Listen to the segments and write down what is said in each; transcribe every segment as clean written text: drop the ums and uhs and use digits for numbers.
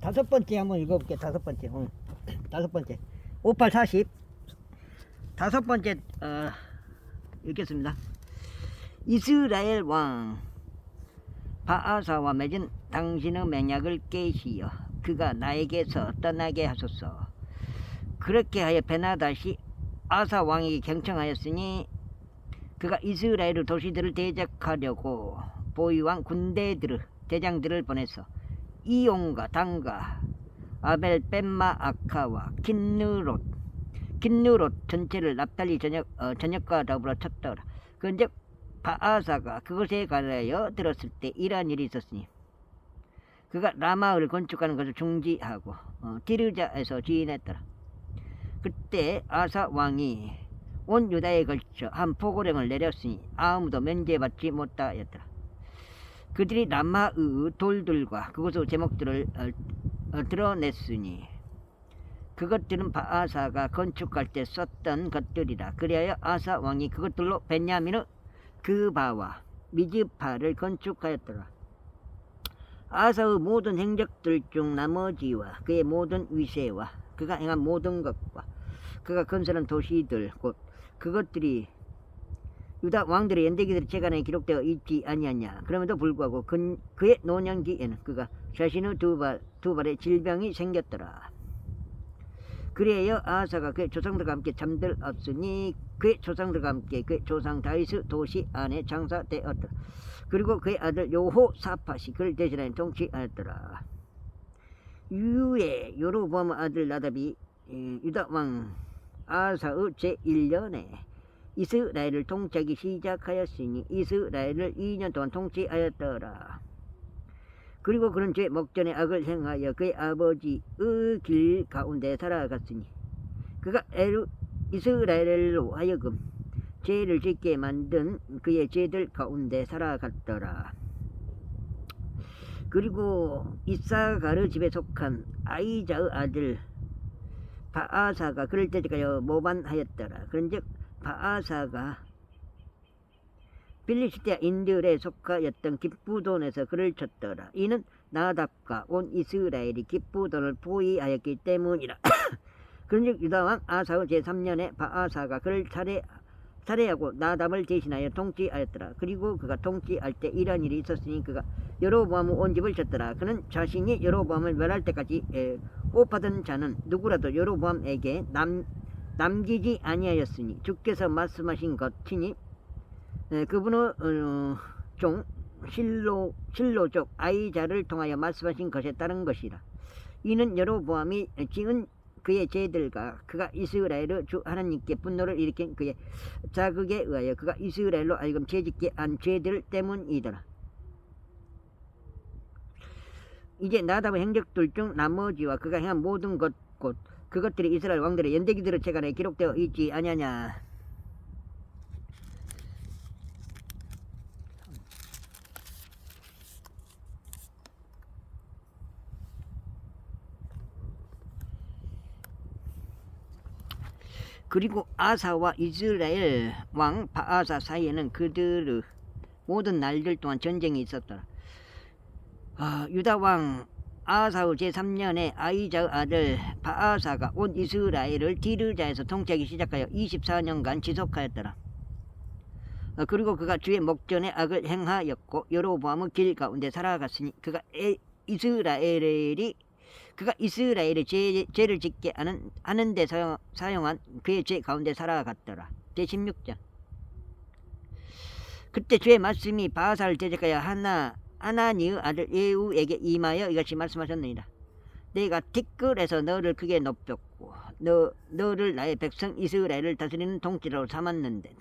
다섯 번째 한번 읽어볼게. 다섯 번째. 다섯 번째. 58, 40. 다섯 번째, 읽겠습니다. 이스라엘 왕 바아사와 맺은 당신의 맹약을 깨시어 그가 나에게서 떠나게 하소서. 그렇게 하여 베나다시 아사 왕에게 경청하였으니 그가 이스라엘 도시들을 대적하려고 보위왕 군대들을 대장들을 보내서 이용과 단과 아벨 벤마 아카와 긴느롯 전체를 납달리 전역과 더불어 쳤더라. 그런즉 바아사가 그것에 관하여 들었을 때 이러한 일이 있었으니 그가 라마을 건축하는 것을 중지하고 디르자에서 지인했더라. 그때 아사 왕이 온 유다에 걸쳐 한 포고령을 내렸으니 아무도 면제받지 못하였더라. 그들이 라마의 돌들과 그곳의 제목들을 드러냈으니 그것들은 바아사가 건축할 때 썼던 것들이라. 그리하여 아사 왕이 그것들로 베냐민의 그바와 미즈파를 건축하였더라. 아사의 모든 행적들 중 나머지와 그의 모든 위세와 그가 행한 모든 것과 그가 건설한 도시들 곧 그것들이 유다 왕들의 연대기들의 책안에 기록되어 있지 아니하냐. 그럼에도 불구하고 그의 노년기에는 그가 자신의 두 발에 질병이 생겼더라. 그리하여 아사가 그의 조상들과 함께 잠들었으니 그의 조상들과 함께 그의 조상 다윗의 도시 안에 장사되었더라. 그리고 그의 아들 여호사밧이 그를 대신하여 통치하였더라. 이후에 여로보암의 아들 나답이 유다 왕 아사의 제1년에 이스라엘을 통치하기 시작하였으니 이스라엘을 2년 동안 통치하였더라. 그리고 그는 죄 목전에 악을 행하여 그의 아버지의 길 가운데 살아갔으니 그가 이스라엘로 하여금 죄를 짓게 만든 그의 죄들 가운데 살아갔더라. 그리고 이사가르 집에 속한 아이자의 아들 바아사가 그를 대적하여 모반하였더라. 그런즉 바아사가 빌리시테인들에 속하였던 기쁘돈에서 그를 쳤더라. 이는 나답과 온 이스라엘이 기쁘돈을 포위하였기 때문이라. 그런즉 유다왕 아사의 제3년에 바아사가 그를 살해하고 나답을 대신하여 통치하였더라. 그리고 그가 통치할 때 이러한 일이 있었으니 그가 여로보암의 온 집을 쳤더라. 그는 자신이 여로보암을 멸할 때까지 호흡하던 자는 누구라도 여로보암에게 남기지 아니하였으니 주께서 말씀하신 것이니 그분의 종 실로족 아이자를 통하여 말씀하신 것에 따른 것이라. 이는 여로보암이 지은 그의 죄들과 그가 이스라엘의 주 하나님께 분노를 일으킨 그의 자극에 의하여 그가 이스라엘로 하여금 죄짓게 한 죄들 때문이더라. 이제 나답의 행적들 중 나머지와 그가 행한 모든 것 곧 그것들이 이스라엘 왕들의 연대기들의 책안에 기록되어 있지 아니하냐. 그리고 아사와 이스라엘 왕 바아사 사이에는 그들의 모든 날들 동안 전쟁이 있었더라. 유다 왕 아사의 제3년에 아이자의 아들 바아사가 온 이스라엘을 디르자에서 통치하기 시작하여 24년간 지속하였더라. 그리고 그가 주의 목전에 악을 행하였고 여로보암의 길 가운데 살아갔으니 그가 이스라엘의 죄를 짓게 하는 데 사용한 그의 죄 가운데 살아갔더라. 제16장. 그때 주의 말씀이 바아사를 대적하여 하나니의 아들 예후에게 임하여 이같이 말씀하셨느니라. 내가 티끌에서 너를 크게 높였고 너를 나의 백성 이스라엘을 다스리는 통치자로 삼았는데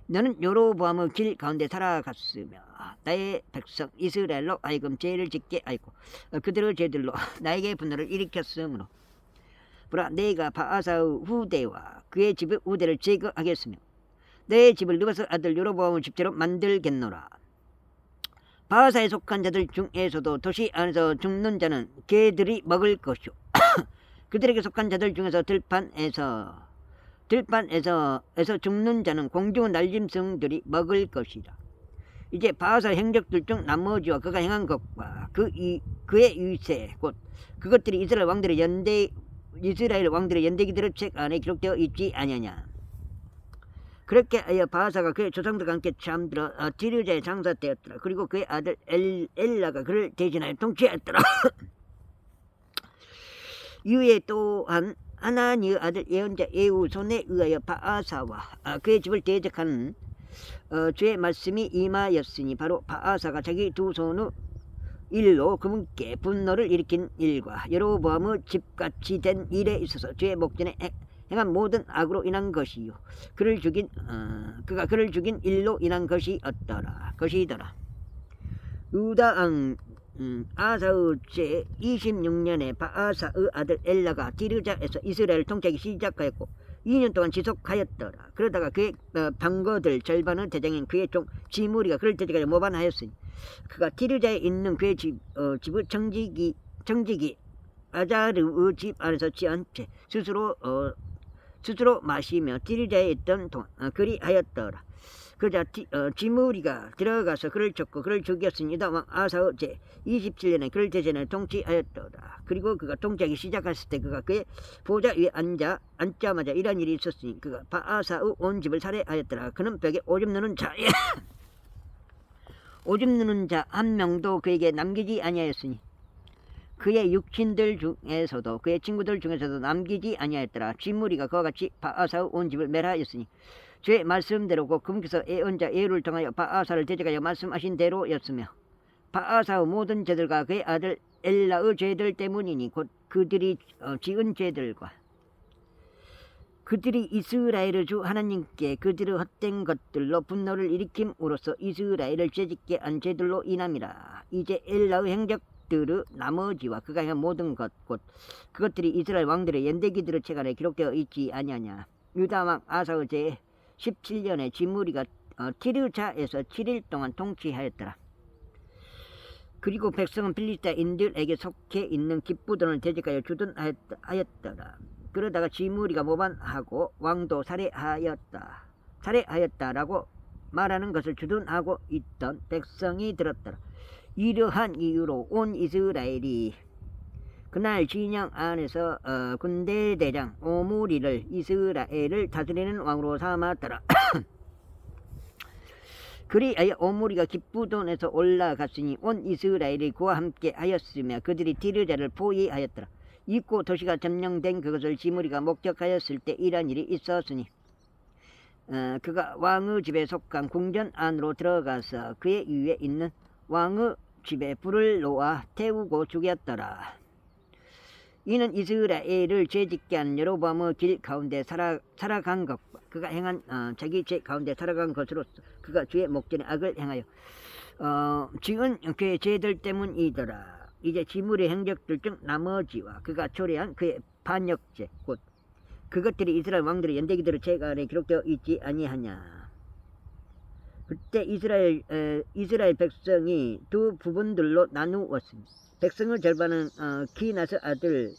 너는 여로보암의 길 가운데 살아갔으며 나의 백성 이스라엘로 하여금 죄를 짓게 하였고 그들의 죄들로 나에게 분노를 일으켰으므로 보라 내가 바아사의 후대와 그의 집의 후대를 제거하겠으며 내 집을 느바스 아들 여로보암의 집대로 만들겠노라. 바아사에 속한 자들 중에서도 도시 안에서 죽는 자는 개들이 먹을 것이요 그들에게 속한 자들 중에서 들판에서 죽는 자는 공중의 날짐승들이 먹을 것이라. 이제 바아사 행적들 중 나머지와 그가 행한 것과 그 그의 유세 곧 그것들이 이스라엘 왕들의 연대기들의 책 안에 기록되어 있지 아니하냐. 그렇게 하여 바하사가 그의 조상들과 함께 잠들어 디르자의 장사되었더라. 그리고 그의 아들 엘라가 그를 대신하여 통치하였더라. 이후에 또한 하나니의 아들 예언자 예후 손에 의하여 바하사와 그의 집을 대적하는 주의 말씀이 임하였으니 바로 바하사가 자기 두 손의 일로 그분께 분노를 일으킨 일과 여로보암의 집같이 된 일에 있어서 주의 목전에 행한 모든 악으로 인한 것이요 그가 그를 죽인 일로 인한 것이더라. 유다 왕 아사의 제 26년에 바하사의 아들 엘라가 디르자에서 이스라엘을 통치하기 시작하였고 2년 동안 지속하였더라. 그러다가 그의 방거들 절반의 대장인 그의 종 지므리가 그를 대적하여 모반하였으니 그가 디르자에 있는 그의 집의 청지기 아자르의 집 안에서 취한 채 스스로 마시며 디르자에 있던 동안 그리하였더라. 그러자 지므리가 들어가서 그를 쳤고 그를 죽였으니 유다 왕 아사의 제 27년에 그를 대전에 통치하였더라. 그리고 그가 통치하기 시작했을 때 그가 그의 보좌 위에 앉자마자 이런 일이 있었으니 그가 바하사의 온 집을 살해하였더라. 그는 벽에 오줌 누는 자 한 명도 그에게 남기지 아니하였으니 그의 육친들 중에서도 그의 친구들 중에서도 남기지 아니하였더라. 지므리가 그와 같이 바하사의 온 집을 멸하였으니 주의 말씀대로 곧 그분께서 예언자 예후를 통하여 바하사를 대적하여 말씀하신 대로였으며 바하사의 모든 죄들과 그의 아들 엘라의 죄들 때문이니 곧 그들이 지은 죄들과 그들이 이스라엘의 주 하나님께 그들의 헛된 것들로 분노를 일으킴으로써 이스라엘을 죄짓게 한 죄들로 인함이라. 이제 엘라의 행적들의 나머지와 그가 행한 모든 것 곧 그것들이 이스라엘 왕들의 연대기들의 책 안에 기록되어 있지 아니하냐. 유다 왕 아사의 제 17년에 지므리가 티르자에서 7일 동안 통치하였더라. 그리고 백성은 필리스타인들에게 속해 있는 기쁘돈을 대적하여 주둔하였더라. 그러다가 지므리가 모반하고 왕도 살해하였다라고 말하는 것을 주둔하고 있던 백성이 들었더라. 이러한 이유로 온 이스라엘이 그날 진영 안에서 군대대장 오므리를 이스라엘을 다스리는 왕으로 삼았더라. 그리하여 오므리가 기쁘돈에서 올라갔으니 온 이스라엘이 그와 함께 하였으며 그들이 디르자를 포위하였더라. 있고 도시가 점령된 그것을 지므리가 목격하였을 때 이런 일이 있었으니 그가 왕의 집에 속한 궁전 안으로 들어가서 그의 위에 있는 왕의 집에 불을 놓아 태우고 죽였더라. 이는 이스라엘을 죄짓게 한 여로보암의 길 가운데 살아간 것과 그가 행한 자기 죄 가운데 살아간 것으로서 그가 주의 목전에 악을 행하여 지은 그의 죄들 때문이더라. 이제 지므리의 행적들 중 나머지와 그가 초래한 그의 반역죄 곧 그것들이 이스라엘 왕들의 연대기들의 책 안에 기록되어 있지 아니하냐. 그때 이스라엘 백성이 두 부분들로 나누었습니다. 백성의 절반은 기나스 아들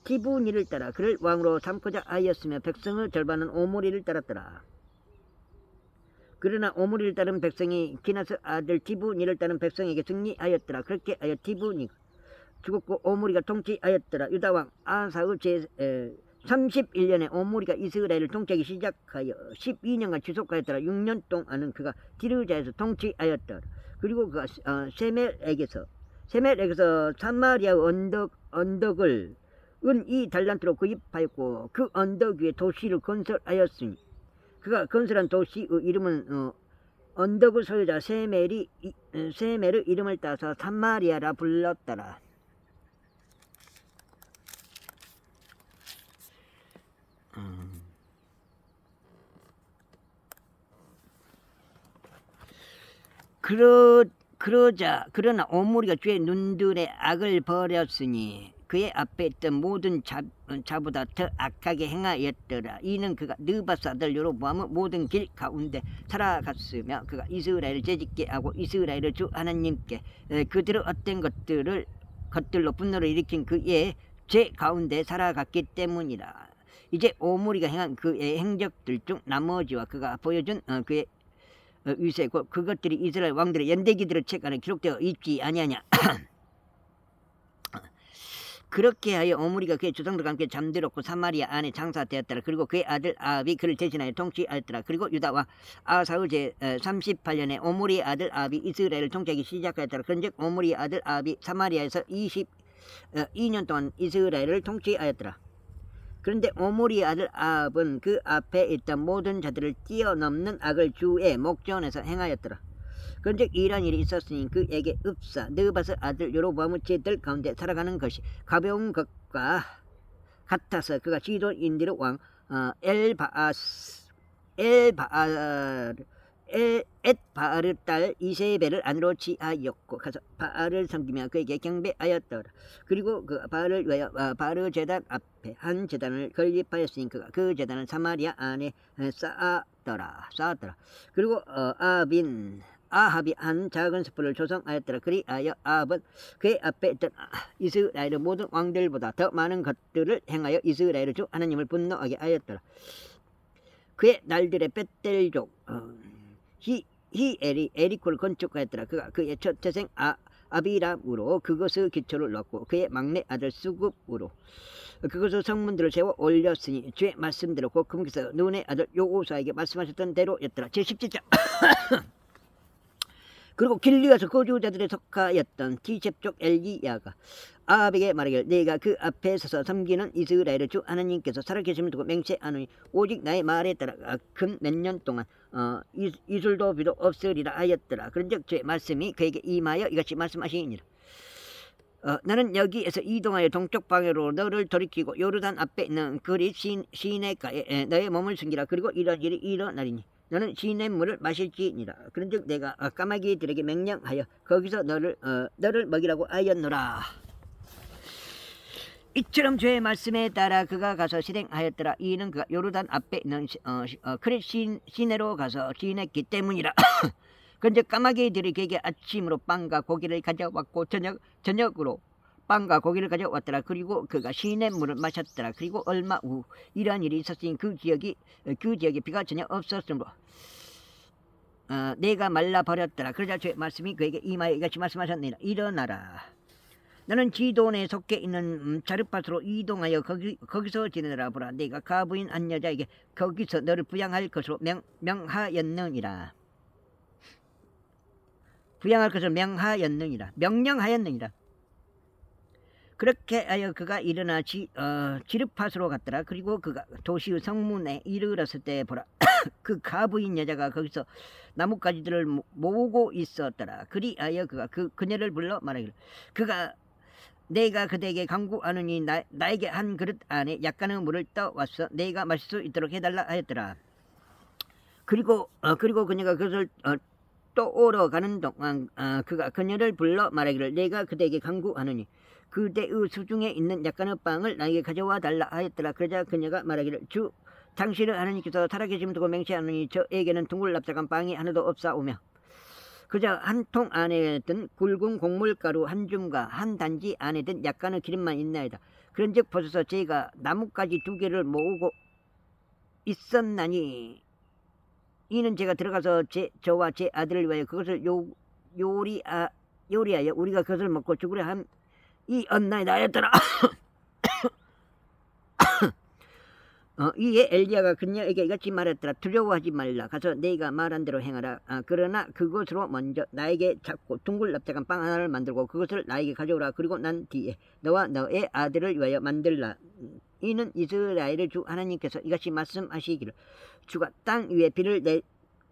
티브니를 따라 그를 왕으로 삼고자 하였으며 백성의 절반은 오므리를 따랐더라. 그러나 오므리를 따른 백성이 기나스 아들 티브니를 따른 백성에게 승리하였더라. 그렇게 하여 티브니가 죽었고 오므리가 통치하였더라. 유다 왕 아사의 제 31년에 오므리가 이스라엘을 통치하기 시작하여 12년간 지속하였더라. 6년 동안은 그가 디르자에서 통치하였더라. 그리고 그가 세멜에게서 사마리아의 언덕을 은 2달란트로 구입하였고 그 언덕 위에 도시를 건설하였으니 그가 건설한 도시의 이름은 언덕의 소유자 세멜의 이름을 따서 사마리아라 불렀더라. 그러나 오므리가 주의 눈들의 악을 버렸으니 그의 앞에 있던 모든 자보다 더 악하게 행하였더라. 이는 그가 느바스 아들 여로보암의 모든 길 가운데 살아갔으며 그가 이스라엘을 죄짓게 하고 이스라엘의 주 하나님께 그들의 헛된 것들로 분노를 일으킨 그의 죄 가운데 살아갔기 때문이라. 이제 오므리가 행한 그의 행적들 중 나머지와 그가 보여준 그의 위세고 그것들이 이스라엘 왕들의 연대기들의 책 안에 기록되어 있지 아니하냐. 그렇게 하여 오므리가 그의 조상들과 함께 잠들었고 사마리아 안에 장사되었더라. 그리고 그의 아들 아합이 그를 대신하여 통치하였더라. 그리고 유다와 아사의 제 38년에 오므리의 아들 아합이 이스라엘을 통치하기 시작하였더라. 그런즉 오므리의 아들 아합이 사마리아에서 22년 동안 이스라엘을 통치하였더라. 그런데 오므리의 아들 아합은 그 앞에 있던 모든 자들을 뛰어넘는 악을 주의 목전에서 행하였더라. 그런즉 이러한 일이 있었으니 그에게 읍사 느바스 아들 여로보암의 제들 가운데 살아가는 것이 가벼운 것과 같아서 그가 시돈인들의 왕 엣바알의 딸 이세벨을 아내로 취하였고 가서 바알을 섬기며 그에게 경배하였더라. 그리고 그 바알을 위하여 바알의 제단 앞에 한 제단을 건립하였으니 그가 그 제단을 사마리아 안에 쌓았더라. 그리고 아합이 한 작은 숯불을 조성하였더라. 그리하여 아합은 그의 앞에 있던 이스라엘의 모든 왕들보다 더 많은 것들을 행하여 이스라엘의 주 하나님을 분노하게 하였더라. 그의 날들의 벳델족 히엘이 에리코를 건축하였더라. 그가 그의 첫 태생 아비람으로 그것의 기초를 넣고 그의 막내 아들 수굽으로 그것의 성문들을 세워 올렸으니 주의 말씀대로 곧 그분께서 눈의 아들 요오사에게 말씀하셨던 대로였더라. 제17장 그리고 길리앗의 거주자들의 속하였던 티셉족 엘리야가 아합에게 말하기를 내가 그 앞에 서서 섬기는 이스라엘의 주 하나님께서 살아계심을 두고 맹세하노니 오직 나의 말에 따라 근 몇 년 동안 이슬도 비도 없으리라 하였더라. 그런즉 주의 말씀이 그에게 임하여 이같이 말씀하시니라. 나는 여기에서 이동하여 동쪽 방향으로 너를 돌이키고 요르단 앞에 있는 그리 시내가에 너의 몸을 숨기라. 그리고 이런 일이 일어나리니 너는 시냇물을 마실지니라. 그런즉 내가 까마귀들에게 명령하여 거기서 너를 먹이라고 하였노라. 이처럼 주의 말씀에 따라 그가 가서 실행하였더라. 이는 그가 요르단 앞에 있는 크릿 시내로 가서 지냈기 때문이라. 그런즉 까마귀들이 그에게 아침으로 빵과 고기를 가져왔고 저녁으로 빵과 고기를 가져왔더라. 그리고 그가 시냇물을 마셨더라. 그리고 얼마 후 이러한 일이 있었으니 그 지역에 비가 전혀 없었으므로 내가 말라버렸더라. 그러자 주의 말씀이 그에게 임하여 이같이 말씀하셨느니라. 일어나라. 너는 지돈에 속해 있는 자르팟으로 이동하여 거기서 지내라. 보라 내가 가부인 한 여자에게 거기서 너를 부양할 것으로 명령하였느니라. 그렇게 하여 그가 일어나 지르팟으로 갔더라. 그리고 그가 도시의 성문에 이르렀을 때 보라 그 가부인 여자가 거기서 나뭇가지들을 모으고 있었더라. 그리하여 그가 그녀를 불러 말하기를 내가 그대에게 간구하느니 나에게 한 그릇 안에 약간의 물을 떠왔어 내가 마실 수 있도록 해달라 하였더라. 그리고 그녀가 그것을 떠오러 가는 동안 그가 그녀를 불러 말하기를 내가 그대에게 간구하느니 그대의 수중에 있는 약간의 빵을 나에게 가져와 달라 하였더라. 그러자 그녀가 말하기를 주 당신의 하나님께서 살아계심을 두고 맹세하느니 저에게는 둥글 납작한 빵이 하나도 없사오며 그저 한 통 안에 든 굵은 곡물가루 한 줌과 한 단지 안에 든 약간의 기름만 있나이다. 그런즉 보소서 제가 나뭇가지 2개를 모으고 있었나니 이는 제가 들어가서 저와 제 아들을 위하여 그것을 요리하여 우리가 그것을 먹고 죽으려 함이 없나이다 하였더라. 이에 엘리야가 그녀에게 이같이 말했더라. 두려워하지 말라. 가서 네가 말한 대로 행하라. 그러나 그것으로 먼저 나에게 작고 둥글 납작한 빵 하나를 만들고 그것을 나에게 가져오라. 그리고 난 뒤에 너와 너의 아들을 위하여 만들라. 이는 이스라엘의 주 하나님께서 이같이 말씀하시기를 주가 땅 위에 비를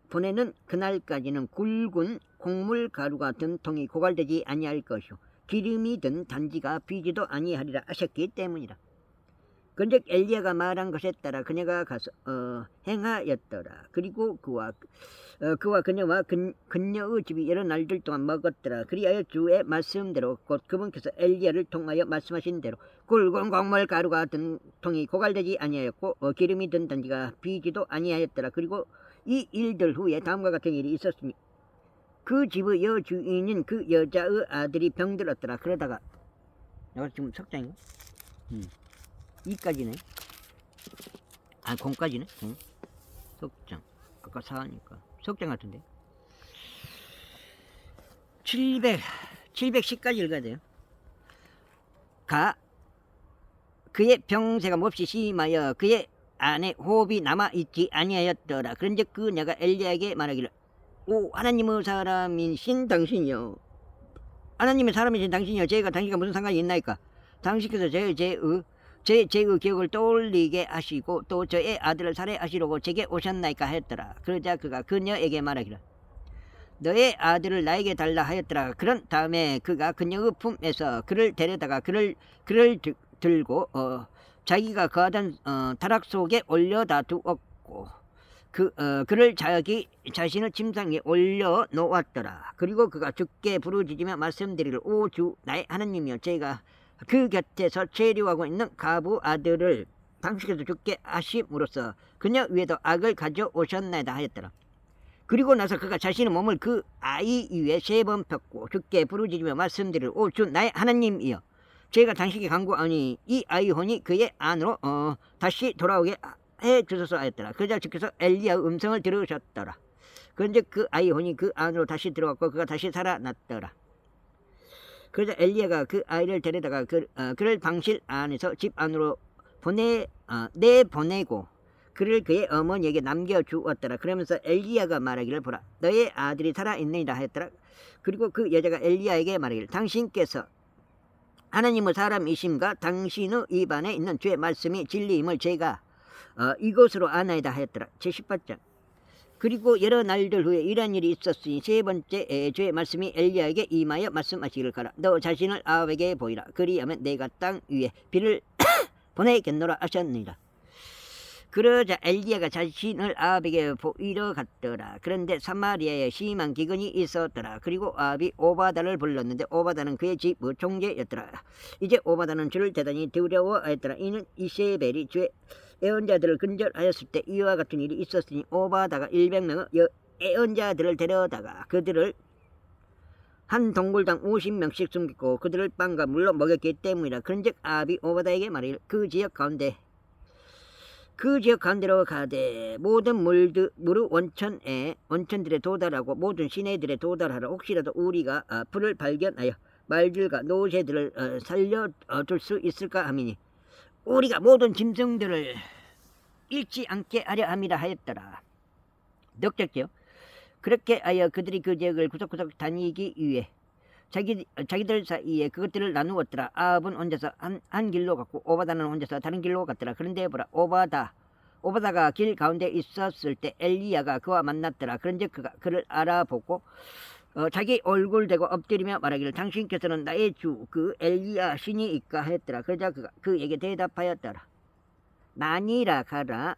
보내는 그날까지는 굵은 곡물 가루가 든 통이 고갈되지 아니할 것이요 기름이 든 단지가 비지도 아니하리라 하셨기 때문이라. 그런즉 엘리야가 말한 것에 따라 그녀가 가서 행하였더라. 그리고 그와 그녀와 그녀의 집이 여러 날들 동안 먹었더라. 그리하여 주의 말씀대로 곧 그분께서 엘리야를 통하여 말씀하신 대로 굵은 곡물 가루가 든 통이 고갈되지 아니하였고 기름이 든 단지가 비지도 아니하였더라. 그리고 이 일들 후에 다음과 같은 일이 있었으니 그 집의 여주인인 그 여자의 아들이 병들었더라. 그러다가 내가 지금 석장인가? 2까지네. 공까지네. 석장. 아까 4니까 석장 같은데. 710까지 읽어야 돼요. 그의 병세가 몹시 심하여 그의 안에 호흡이 남아있지 아니하였더라. 그런즉 그 내가 엘리야에게 말하기를, 오 하나님의 사람이신 당신이여, 하나님의 사람이신 당신이여, 제가 당신과 무슨 상관이 있나이까? 당신께서 제의 기억을 떠올리게 하시고 또 저의 아들을 살해하시려고 제게 오셨나이까 했더라. 그러자 그가 그녀에게 말하기를, 너의 아들을 나에게 달라 하였더라. 그런 다음에 그가 그녀의 품에서 그를 데려다가 그를 들고 자기가 거하던 다락 속에 올려다 두었고 그를 자기 자신의 침상 위에 올려 놓았더라. 그리고 그가 주께 부르짖으며 말씀드리를, 오 주 나의 하나님이여, 제가 그 곁에서 체류하고 있는 가부 아들을 당신께서 주께 하심으로써 그녀 위에도 악을 가져오셨나이다 하였더라. 그리고 나서 그가 자신의 몸을 그 아이 위에 3번 폈고 주께 부르짖으며 말씀드리를, 오 주 나의 하나님이여, 제가 당신께 간구하니 이 아이 혼이 그의 안으로 다시 돌아오게 해 주소서 하였더라. 그러자 주께서 엘리야의 음성을 들으셨더라. 그런즉 그 아이 혼이 그 안으로 다시 들어왔고 그가 다시 살아났더라. 그러자 엘리야가 그 아이를 데려다가 그를 방실 안에서 집 안으로 내보내고 그를 그의 어머니에게 남겨주었더라. 그러면서 엘리야가 말하기를, 보라 너의 아들이 살아있느니라 하였더라. 그리고 그 여자가 엘리야에게 말하기를, 당신께서 하나님의 사람이심과 당신의 입안에 있는 주의 말씀이 진리임을 제가 이것으로 아나이다 하였더라. 제18장. 그리고 여러 날들 후에 이런 일이 있었으니 3번째 주의 말씀이 엘리야에게 임하여 말씀하시기를, 가라 너 자신을 아합에게 보이라. 그리하면 내가 땅 위에 비를 보내겠노라 하셨느니라. 그러자 엘리야가 자신을 아합에게 보이러 갔더라. 그런데 사마리아에 심한 기근이 있었더라. 그리고 아합이 오바다를 불렀는데 오바다는 그의 집의 총재였더라. 이제 오바다는 주를 대단히 두려워하였더라. 이는 이세벨이 주의 애언자들을 근절하였을 때 이와 같은 일이 있었으니 오바다가 100명의 애언자들을 데려다가 그들을 한 동굴당 50명씩 숨기고 그들을 빵과 물로 먹였기 때문이라. 그런즉 아합이 오바다에게 말하기를, 그 지역 가운데로 가되 모든 물의 원천들에 도달하고 모든 시내들에 도달하라. 혹시라도 우리가 풀을 발견하여 말들과 노새들을 살려둘 수 있을까 하미니 우리가 모든 짐승들을 잃지 않게 하려 함이라 하였더라. 넉적지요. 그렇게 하여 그들이 그 지역을 구석구석 다니기 위해 자기들 사이에 그것들을 나누었더라. 아합은 혼자서 한 길로 갔고 오바다는 혼자서 다른 길로 갔더라. 그런데 보라, 오바다가 길 가운데 있었을 때 엘리야가 그와 만났더라. 그런즉 그가 그를 알아보고 자기 얼굴 대고 엎드리며 말하기를, 당신께서는 나의 주 그 엘리야 신이이까 했더라. 그러자 그가 그에게 대답하였더라. 나니라 가라.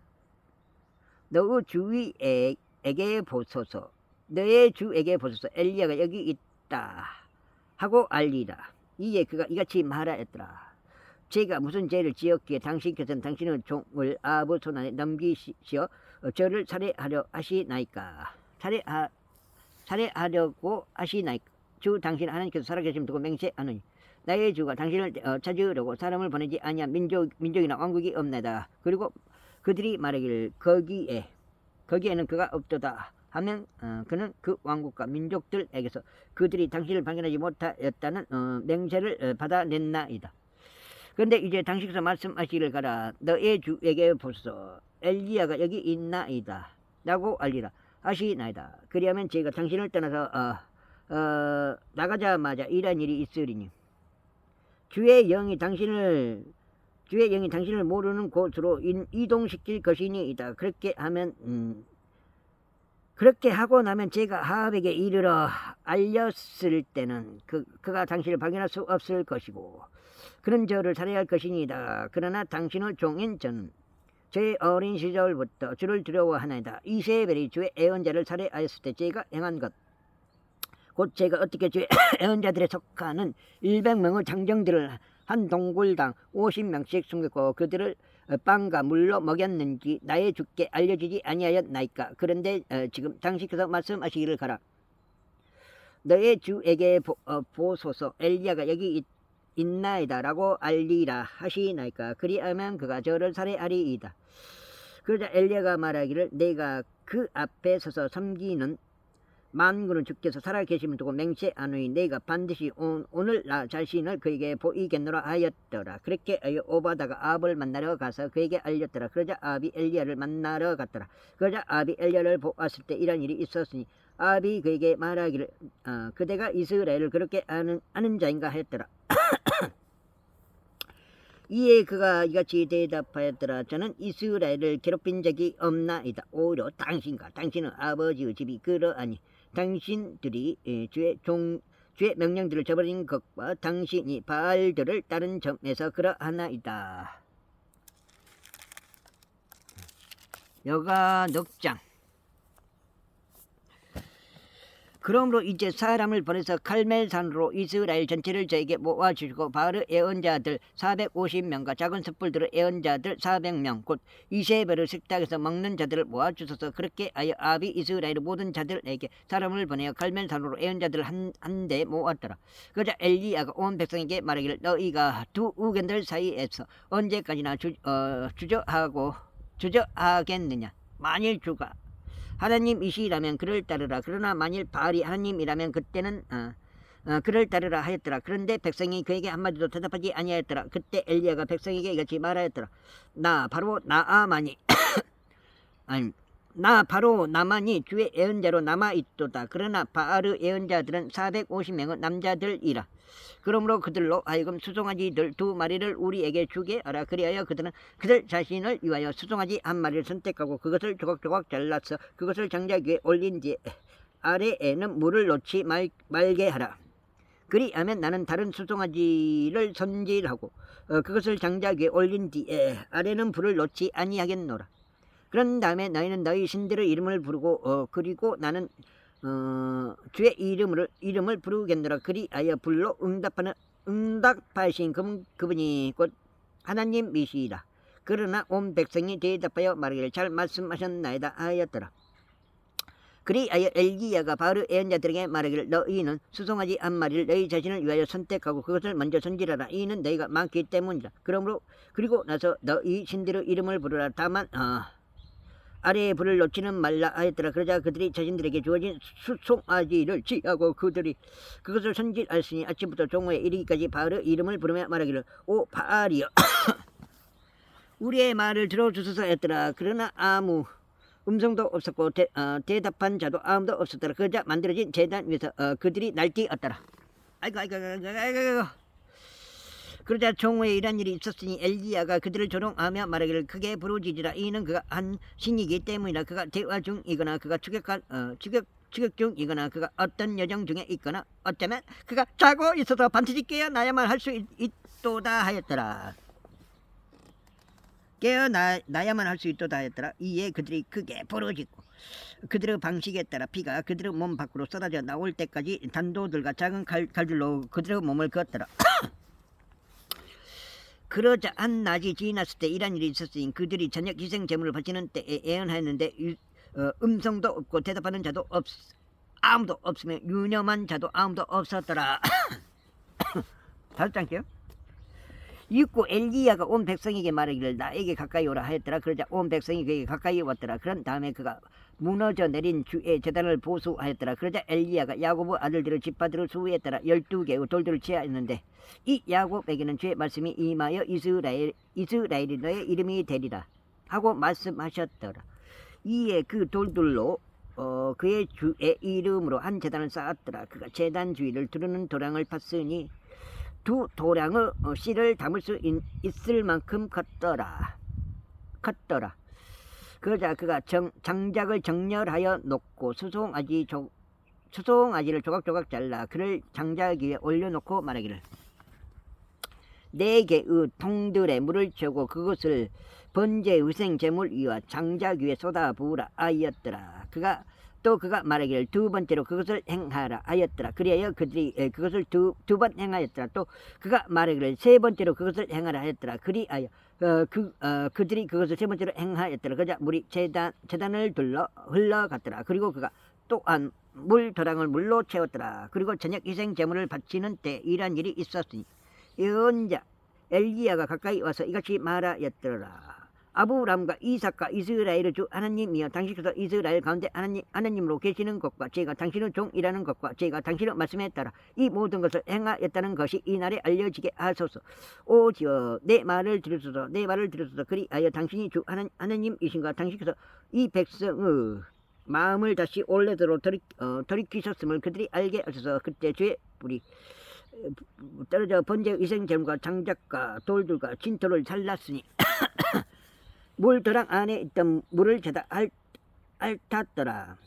너의 주에게 보소서. 너의 주에게 보소서. 엘리야가 여기 있다 하고 알리라. 이에 그가 이같이 말하였더라. 제가 무슨 죄를 지었기에 당신께서는 당신의 종을 아합의 손안에 넘기시어 저를 살해하려 하시나이까? 살해하려고 하시나이까? 주 당신 하나님께서 살아계심 두고 맹세하노니 나의 주가 당신을 찾으려고 사람을 보내지 아니한 민족이나 왕국이 없나이다. 그리고 그들이 말하기를, 거기에는 그가 없도다 하면 그는 그 왕국과 민족들에게서 그들이 당신을 발견하지 못하였다는 맹세를 받아냈나이다. 그런데 이제 당신께서 말씀하시기를, 가라 너의 주에게 보소서. 엘리야가 여기 있나이다 라고 알리라 하시나이다. 그리하면 제가 당신을 떠나서 나가자마자 이런 일이 있으리니 주의 영이 당신을 모르는 곳으로 이동시킬 것이니이다. 그렇게 하고 나면 제가 아합에게 이르러 알렸을 때는 그가 당신을 발견할 수 없을 것이고 그는 저를 살해할 것이니이다. 그러나 당신의 종인 저는 제 어린 시절부터 주를 두려워하나이다. 이세벨이 주의 애언자를 살해하였을 때 제가 행한 것, 곧 제가 어떻게 주의 애언자들에 속하는 100명의 장정들을 한 동굴당 50명씩 숨겼고 그들을 빵과 물로 먹였는지 나의 주께 알려지지 아니하였나이까? 그런데 지금 당신께서 말씀하시기를, 가라 너의 주에게 보소서. 엘리야가 여기 있나이다 라고 알리라 하시나이까? 그리하면 그가 저를 살해하리이다. 그러자 엘리야가 말하기를, 내가 그 앞에 서서 섬기는 만군은 주께서 살아계심을 두고 맹세하노니 내가 반드시 오늘 나 자신을 그에게 보이겠노라 하였더라. 그렇게 오바다가 아합을 만나러 가서 그에게 알렸더라. 그러자 아합이 엘리야를 만나러 갔더라. 그러자 아합이 엘리야를 보았을 때 이런 일이 있었으니 아합이 그에게 말하기를 그대가 이스라엘을 그렇게 아는 자인가 하였더라. 이에 그가 이같이 대답하였더라. 저는 이스라엘을 괴롭힌 적이 없나이다. 오히려 당신은 아버지의 집이 그러하니 당신들이 주의 명령들을 저버린 것과 당신이 바알들을 따른 점에서 그러하나이다. 여가 넉장. 그러므로 이제 사람을 보내서 칼멜산으로 이스라엘 전체를 저에게 모아주시고 바알의 예언자들 450명과 작은 숯불들의 예언자들 400명 곧 이세벨의 식탁에서 먹는 자들을 모아주소서. 그렇게 하여 아합이 이스라엘의 모든 자들에게 사람을 보내어 칼멜산으로 예언자들을 한데 모았더라. 그러자 엘리야가 온 백성에게 말하기를 너희가 두 의견들 사이에서 언제까지나 주저하겠느냐. 만일 주가 하나님이시라면 그를 따르라. 그러나 만일 바알이 하나님이라면 그때는 그를 따르라 하였더라. 그런데 백성이 그에게 한마디도 대답하지 아니하였더라. 그때 엘리야가 백성에게 이같이 말하였더라. 나 바로 나만이 주의 예언자로 남아있도다. 그러나 바알의 예언자들은 450명의 남자들이라. 그러므로 그들로 하여금 수송아지들 2마리를 우리에게 주게 하라. 그리하여 그들은 그들 자신을 위하여 수송아지 1마리를 선택하고 그것을 조각조각 잘라서 그것을 장작 위에 올린 뒤에 아래에는 물을 놓지 말게 하라. 그리하면 나는 다른 수송아지를 손질하고 그것을 장작 위에 올린 뒤에 아래는 불을 놓지 아니하겠노라. 그런 다음에 너희는 너희 신들의 이름을 부르고 그리고 나는 주의 이름을 부르겠노라. 그리하여 불로 응답하신 그분이 곧 하나님이시라. 그러나 온 백성이 대답하여 말하기를 잘 말씀하셨나이다 하였더라. 그리하여 엘리야가 바알의 예언자들에게 말하기를 너희는 수송아지 1마리를 너희 자신을 위하여 선택하고 그것을 먼저 손질하라. 이는 너희가 많기 때문이라. 그리고 나서 너희 신들의 이름을 부르라. 다만 아래에 불을 놓지는 말라 하였더라. 그러자 그들이 자신들에게 주어진 수송아지를 취하고 그들이 그것을 손질하였으니 아침부터 종호에 이르기까지 바알의 이름을 부르며 말하기를 오 바알이여 우리의 말을 들어주소서 했더라. 그러나 아무 음성도 없었고 대답한 자도 아무도 없었더라. 그러자 만들어진 제단 위에서 그들이 날뛰었더라. 아이고. 그러자 종후에 이런 일이 있었으니 엘리야가 그들을 조롱하며 말하기를 크게 부르짖으라. 이는 그가 한 신이기 때문이라. 그가 대화 중이거나 그가 추격 중이거나 그가 어떤 여정 중에 있거나 어쩌면 그가 자고 있어서 반드시 깨어나야만 할 수 있도다 하였더라. 깨어나야만 할 수 있도다 하였더라. 이에 그들이 크게 부르짖고 그들의 방식에 따라 피가 그들의 몸 밖으로 쏟아져 나올 때까지 단도들과 작은 칼들로 그들의 몸을 그었더라. 그러자 한낮이 지났을 때 이런 일이 있었으니 그들이 저녁 희생 제물을 바치는 때에 예언하였는데 음성도 없고 대답하는 자도 아무도 없으며 유념한 자도 아무도 없었더라. 다섯 장게요. 이윽고 엘리야가 온 백성에게 말하기를 나에게 가까이 오라 하였더라. 그러자 온 백성이 그에게 가까이 왔더라. 그런 다음에 그가 무너져 내린 주의 제단을 보수하였더라. 그러자 엘리야가 야곱의 아들들을 지파들을 수후에 따라 12개의 돌들을 취하였는데 이 야곱에게는 주의 말씀이 임하여 이스라엘이 너의 이름이 되리라 하고 말씀하셨더라. 이에 그 돌들로 그의 주의 이름으로 한 제단을 쌓았더라. 그가 제단 주위를 두르는 도량을 팠으니 2 도량의 씨를 담을 수 있을 만큼 컸더라. 그러자 그가 장작을 정렬하여 놓고 수송아지를 조각조각 잘라 그를 장작 위에 올려놓고 말하기를 4개의 통들에 물을 채우고 그것을 번제 의생 제물 위와 장작 위에 쏟아 부으라 하였더라. 그가 말하기를 2번째로 그것을 행하라 하였더라. 그리하여 그들이 그것을 두 번 행하였더라. 또 그가 말하기를 3번째로 그것을 행하라 하였더라. 그리하여 그들이 그것을 3번째로 행하였더라. 그러자 물이 제단을 둘러 흘러갔더라. 그리고 그가 또한 도량을 물로 채웠더라. 그리고 저녁 희생 제물을 바치는 때 이러한 일이 있었으니 예언자 엘리야가 가까이 와서 이같이 말하였더라. 아브람과 이삭과 이스라엘의 주 하나님이여 당신께서 이스라엘 가운데 하나님으로 계시는 것과 제가 당신의 종이라는 것과 제가 당신의 말씀에 따라 이 모든 것을 행하였다는 것이 이날에 알려지게 하소서. 오지어 내 말을 들으소서 내 말을 들으소서. 그리하여 당신이 주 하나님이신가 당신께서 이 백성의 마음을 다시 원래대로 돌이키셨음을 그들이 알게 하소서. 그때 죄의 불이 떨어져 번제 위생제물과 장작과 돌들과 진토를 잘랐으니 물도랑 안에 있던 물을 죄다 핥았더라.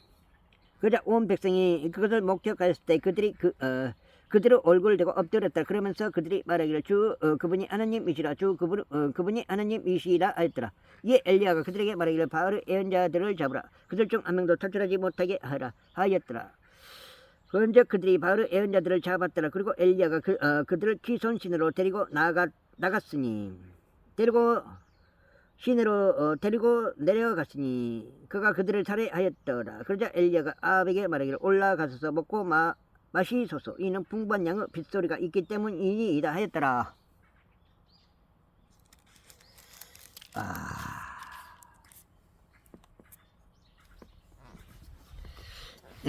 그러자 온 백성이 그것을 목격하였을 때 그들이 그들의 얼굴을 대고 엎드렸다. 그러면서 그들이 말하기를 그분이 하나님이시라 그분이 하나님이시라 하였더라. 이에 엘리야가 그들에게 말하기를 바알의 예언자들을 잡으라. 그들 중 한 명도 탈출하지 못하게 하라 하였더라. 그런즉 그들이 바알의 예언자들을 잡았더라. 그리고 엘리야가 그들을 기손신으로 데리고 나갔으니 데리고 내려갔으니 그가 그들을 살해하였더라. 그러자 엘리야가 아합에게 말하기를 올라가서 먹고 마시소서. 이는 풍부한 양의 빗소리가 있기 때문이니이다 하였더라.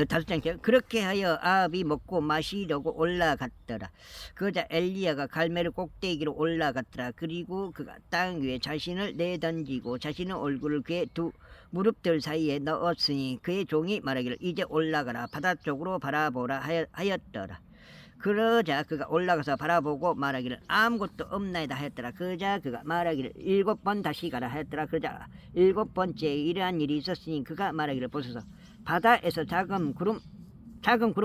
다섯 장째. 그렇게 하여 아합이 먹고 마시려고 올라갔더라. 그러자 엘리야가 갈멜 꼭대기로 올라갔더라. 그리고 그가 땅 위에 자신을 내던지고 자신의 얼굴을 그의 두 무릎들 사이에 넣었으니 그의 종이 말하기를 이제 올라가라 바다 쪽으로 바라보라 하였더라. 그러자 그가 올라가서 바라보고 말하기를 아무것도 없나이다 하였더라. 그러자 그가 말하기를 7번 다시 가라 하였더라. 그러자 7번째 이러한 일이 있었으니 그가 말하기를 보소서 바다에서 작은 구름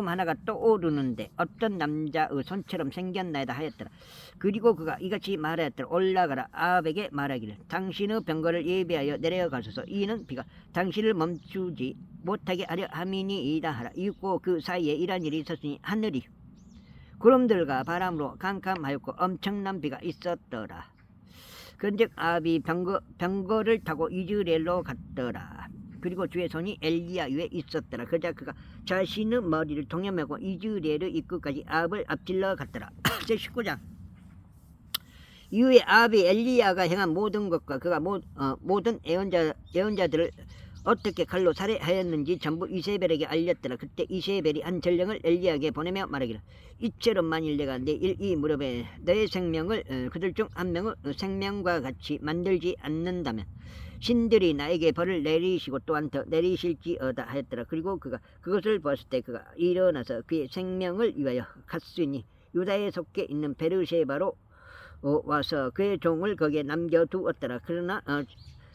하나가 떠오르는데 어떤 남자의 손처럼 생겼나이다 하였더라. 그리고 그가 이같이 말하였더라. 올라가라 아합에게 말하기를 당신의 병거를 예비하여 내려가소서. 이는 비가 당신을 멈추지 못하게 하려 함이니이다 하라. 이윽고 그 사이에 이러한 일이 있었으니 하늘이 구름들과 바람으로 캄캄하였고 엄청난 비가 있었더라. 그런즉 아합이 병거를 타고 이즈레엘로 갔더라. 그리고 주의 손이 엘리야 위에 있었더라. 그러자 그가 자신의 머리를 동여매고 이즈레엘의 입구까지 아합을 앞질러 갔더라. 제19장. 이후에 아합이 엘리야가 행한 모든 것과 그가 모든 예언자들을 어떻게 칼로 살해하였는지 전부 이세벨에게 알렸더라. 그때 이세벨이 한 전령을 엘리야에게 보내며 말하기를 이처럼 만일 내가 내일 이 무렵에 너의 생명을 그들 중 한 명의 생명과 같이 만들지 않는다면 신들이 나에게 벌을 내리시고 또한 더 내리실지어다 하였더라. 그리고 그가 그것을 보았을 때 그가 일어나서 그의 생명을 위하여 갔으니 유다에 속해 있는 베르셰바로 와서 그의 종을 거기에 남겨두었더라. 그러나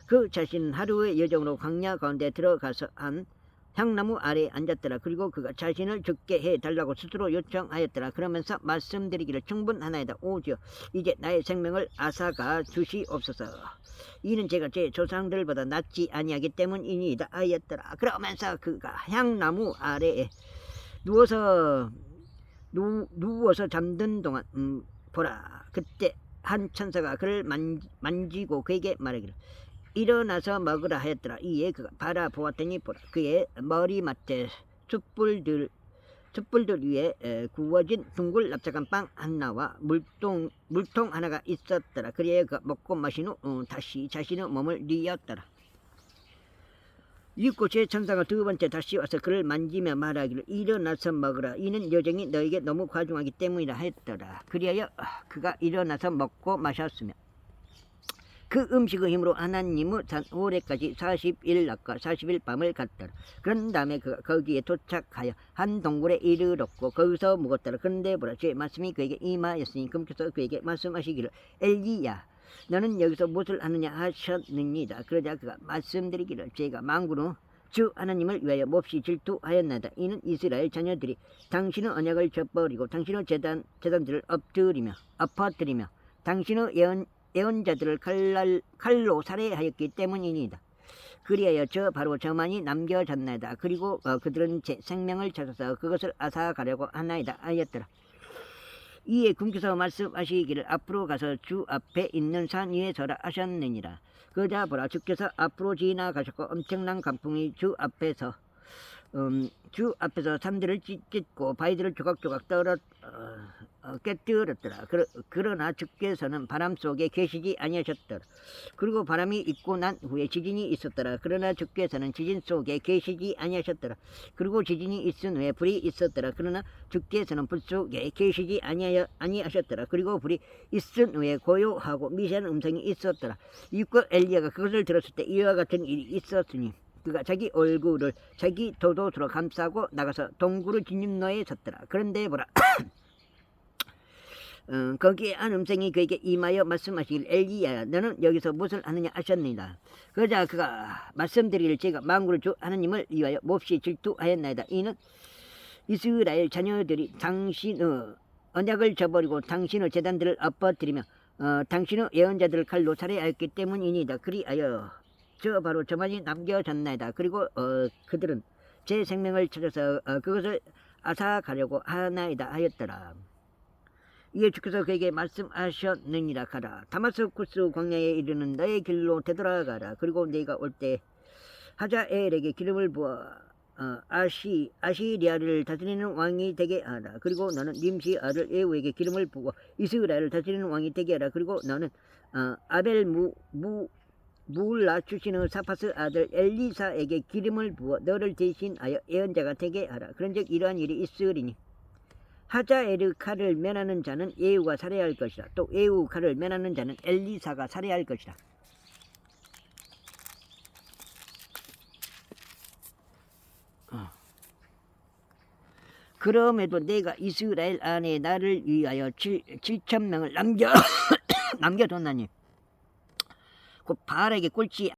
그 자신은 하루의 여정으로 광야 가운데 들어가서 한 향나무 아래에 앉았더라. 그리고 그가 자신을 죽게 해달라고 스스로 요청하였더라. 그러면서 말씀드리기를 충분하나이다. 오지어 이제 나의 생명을 앗아가 주시옵소서. 이는 제가 제 조상들보다 낫지 아니하기 때문이니이다 하였더라. 그러면서 그가 향나무 아래에 누워서 잠든 동안 보라 그때 한 천사가 그를 만지고 그에게 말하기를 일어나서 먹으라 하였더라. 이에 그가 바라보았더니 보라 그의 머리맡에 숯불들 위에 구워진 둥글 납작한 빵 하나와 물통 하나가 있었더라. 그리하여 그가 먹고 마신 후 다시 자신의 몸을 뉘었더라. 이윽고 제 천사가 두 번째 다시 와서 그를 만지며 말하기를 일어나서 먹으라. 이는 여정이 너에게 너무 과중하기 때문이라 하였더라. 그리하여 그가 일어나서 먹고 마셨으며 그 음식의 힘으로 하나님의 산 호렙까지 40일 낮과 40일 밤을 갔더라. 그런 다음에 그가 거기에 도착하여 한 동굴에 이르렀고 거기서 묵었더라. 그런데 보라 주의 말씀이 그에게 임하였으니 그분께서 그에게 말씀하시기를 엘리야 너는 여기서 무엇을 하느냐 하셨느니라. 그러자 그가 말씀드리기를 제가 만군의 주 하나님을 위하여 몹시 질투하였나이다. 이는 이스라엘 자녀들이 당신의 언약을 저버리고 당신의 제단들을 엎어뜨리며 당신의 예언자들을 칼로 살해하였기 때문이니이다. 그리하여 바로 저만이 남겨졌나이다. 그리고 그들은 제 생명을 찾아서 그것을 앗아가려고 하나이다 하였더라. 이에 군께서 말씀하시기를 앞으로 가서 주 앞에 있는 산 위에 서라 하셨느니라. 그러자 보라 주께서 앞으로 지나가셨고 엄청난 강풍이 주 앞에서 산들을 찢고 바위들을 조각조각 깨뜨렸더라. 그러나 주께서는 바람 속에 계시지 아니하셨더라. 그리고 바람이 있고 난 후에 지진이 있었더라. 그러나 주께서는 지진 속에 계시지 아니하셨더라. 그리고 지진이 있은 후에 불이 있었더라. 그러나 주께서는 불 속에 계시지 아니하셨더라. 그리고 불이 있은 후에 고요하고 미세한 음성이 있었더라. 이웃과 엘리야가 그것을 들었을 때 이와 같은 일이 있었으니 그가 자기 얼굴을 자기 돛옷으로 감싸고 나가서 동굴을 진입로에 섰더라. 그런데 보라 거기에 한 음성이 그에게 임하여 말씀하시길 엘리야야 너는 여기서 무엇을 하느냐 하셨느니라. 그러자 그가 말씀드리기를 제가 만군의 주 하나님을 위하여 몹시 질투하였나이다. 이는 이스라엘 자녀들이 당신의 언약을 저버리고 당신의 제단들을 엎어뜨리며 당신의 예언자들을 칼로 살해하였기 때문이니이다. 그리하여 바로 저만이 남겨졌나이다. 그리고 그들은 제 생명을 찾아서 그것을 앗아가려고 하나이다 하였더라. 이에 주께서 그에게 말씀하셨느니라. 가라 다마스쿠스 광야에 이르는 너의 길로 되돌아가라. 그리고 네가 올 때 하자엘에게 기름을 부어 아시리아를 다스리는 왕이 되게 하라. 그리고 너는 님시 아들 예후에게 기름을 부어 이스라엘을 다스리는 왕이 되게 하라. 그리고 너는 아벨 무울라 출신의 사파스 아들 엘리사에게 기름을 부어 너를 대신하여 예언자가 되게 하라. 그런즉 이러한 일이 있으리니 하자엘의 칼을 면하는 자는 예후가 살해할 것이라. 또 예후 칼을 면하는 자는 엘리사가 살해할 것이라. 그럼에도 내가 이스라엘 안에 나를 위하여 7,000명을 남겨뒀나니 곧 바알에게 꼴찌